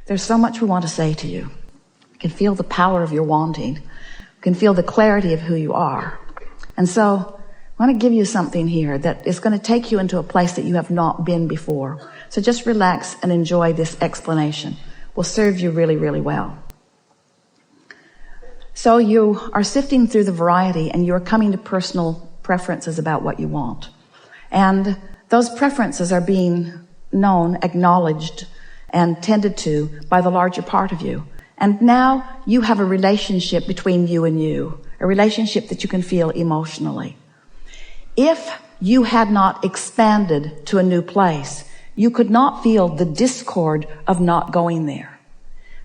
There's so much we want to say to you. You can feel the power of your wanting. You can feel the clarity of who you are. And so I want to give you something here that is going to take you into a place that you have not been before. So just relax and enjoy this explanation. Will serve you really, really well. So you are sifting through the variety and you're coming to personal preferences about what you want. And those preferences are being known, acknowledged, and tended to by the larger part of you. And now you have a relationship between you and you, a relationship that you can feel emotionally. If you had not expanded to a new place, you could not feel the discord of not going there.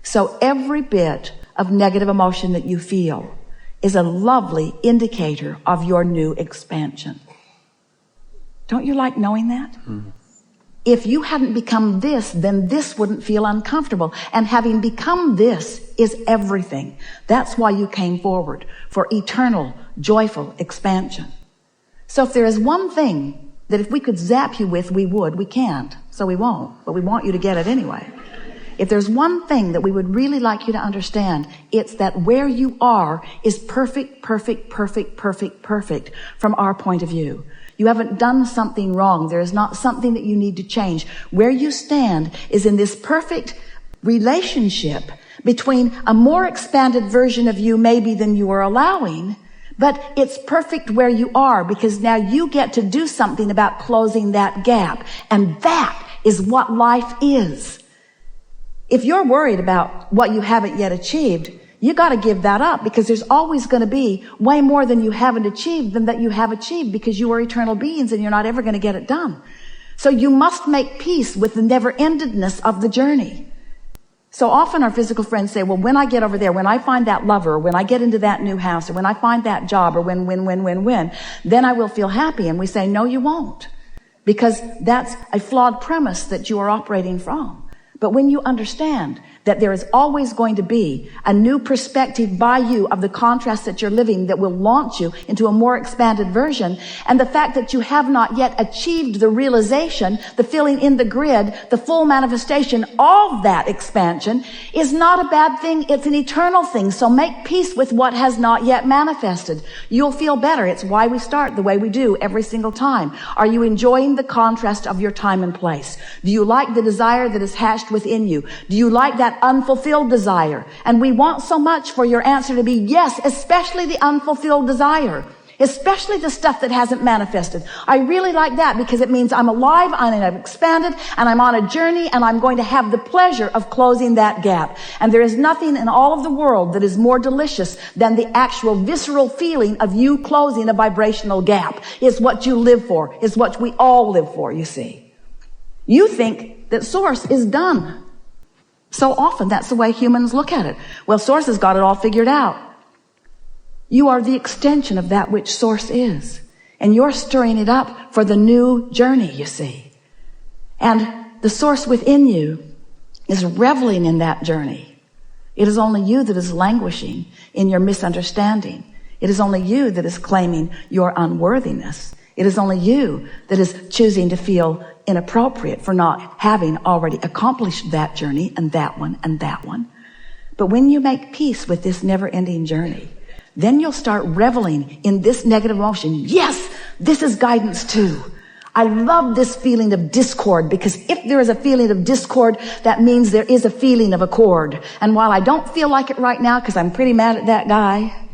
So every bit of negative emotion that you feel is a lovely indicator of your new expansion. Don't you like knowing that? Mm-hmm. If you hadn't become this, then this wouldn't feel uncomfortable. And having become this is everything. That's why you came forward, for eternal, joyful expansion. So if there is one thing that if we could zap you with, we would. We can't, so we won't. But we want you to get it anyway. If there's one thing that we would really like you to understand, it's that where you are is perfect, perfect, perfect, perfect, perfect from our point of view. You haven't done something wrong. There is not something that you need to change. Where you stand is in this perfect relationship between a more expanded version of you maybe than you are allowing, but it's perfect where you are because now you get to do something about closing that gap. And that is what life is. If you're worried about what you haven't yet achieved, you got to give that up because there's always going to be way more than you haven't achieved than that you have achieved because you are eternal beings and you're not ever going to get it done. So you must make peace with the never-endedness of the journey. So often our physical friends say, well, when I get over there, when I find that lover, or when I get into that new house, or when I find that job, or when, then I will feel happy. And we say, no, you won't. Because that's a flawed premise that you are operating from. But when you understand that there is always going to be a new perspective by you of the contrast that you're living that will launch you into a more expanded version, and the fact that you have not yet achieved the realization, the filling in the grid, the full manifestation of that expansion is not a bad thing. It's an eternal thing. So make peace with what has not yet manifested. You'll feel better. It's why we start the way we do every single time. Are you enjoying the contrast of your time and place? Do you like the desire that is hatched within you? Do you like that unfulfilled desire? And we want so much for your answer to be yes, especially the unfulfilled desire, especially the stuff that hasn't manifested. I really like that because it means I'm alive and I've expanded and I'm on a journey and I'm going to have the pleasure of closing that gap. And there is nothing in all of the world that is more delicious than the actual visceral feeling of you closing a vibrational gap. It's what you live for. It's what we all live for, you see. You think that Source is done. So often that's the way humans look at it. Well, Source has got it all figured out. You are the extension of that which Source is. And you're stirring it up for the new journey, you see. And the Source within you is reveling in that journey. It is only you that is languishing in your misunderstanding. It is only you that is claiming your unworthiness. It is only you that is choosing to feel inappropriate for not having already accomplished that journey and that one and that one. But when you make peace with this never-ending journey, then you'll start reveling in this negative emotion. Yes, this is guidance too. I love this feeling of discord because if there is a feeling of discord, that means there is a feeling of accord. And while I don't feel like it right now because I'm pretty mad at that guy,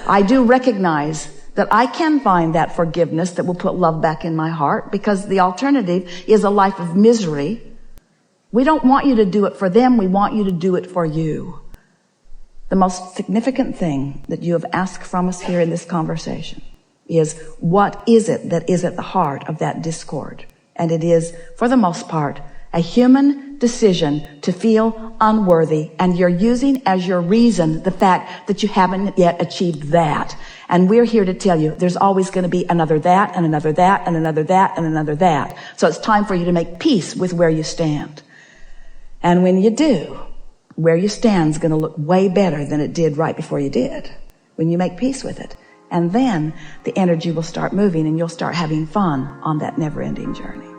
I do recognize that I can find that forgiveness that will put love back in my heart because the alternative is a life of misery. We don't want you to do it for them. We want you to do it for you. The most significant thing that you have asked from us here in this conversation is what is it that is at the heart of that discord? And it is, for the most part, a human decision to feel unworthy, and you're using as your reason the fact that you haven't yet achieved that. And we're here to tell you there's always going to be another that and another that and another that and another that. So it's time for you to make peace with where you stand. And when you do, where you stand is going to look way better than it did right before you did, when you make peace with it. And then the energy will start moving and you'll start having fun on that never-ending journey.